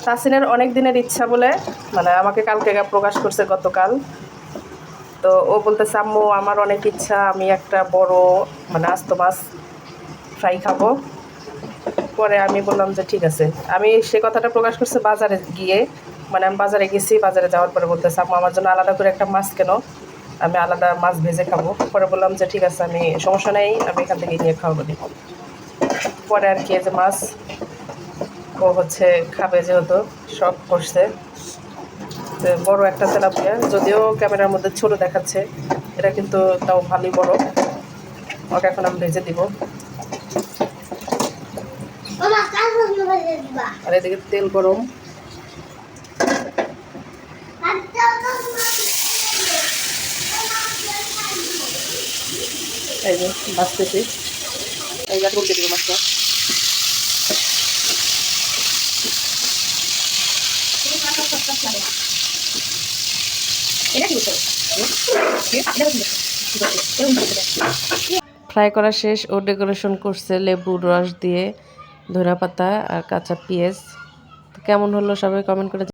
তাসিনের অনেক দিনের ইচ্ছা বলে মানে আমাকে কালকে প্রকাশ করছে গতকাল। তো ও বলতেছে আম্মু আমার অনেক ইচ্ছা আমি একটা বড় মানে আস্ত মাছ ফ্রাই খাবো। পরে আমি বললাম যে ঠিক আছে। আমি সে কথাটা প্রকাশ করছে বাজারে গিয়ে, মানে আমি বাজারে গেছি, বাজারে যাওয়ার পরে বলতেছে আম্মু আমার জন্য আলাদা করে একটা মাছ কেন, আমি আলাদা মাছ ভেজে খাবো। পরে বললাম যে ঠিক আছে, আমি সমস্যা নেই, আমি এখান থেকে নিয়ে খাওয়াবো নি। পরে আর কি যে মাছ ও হচ্ছে খাবে যেহেতু শখ করছে। তো বড় একটা তেলাপিয়া, যদিও ক্যামেরার মধ্যে ছোট দেখাচ্ছে, এটা কিন্তু তাও ভালোই বড়। ওকে এখন আমি ভেজে দিব। আর এদিকে তেল গরম। এই যে ভাজতেছি, এই যে উল্টে দিব মাছটা। ফ্রাই করা শেষ, ও ডেকোরেশন করছে লেবুর রস দিয়ে, ধনেপাতা আর কাঁচা পেঁয়াজ। কেমন হলো সবাই কমেন্ট করে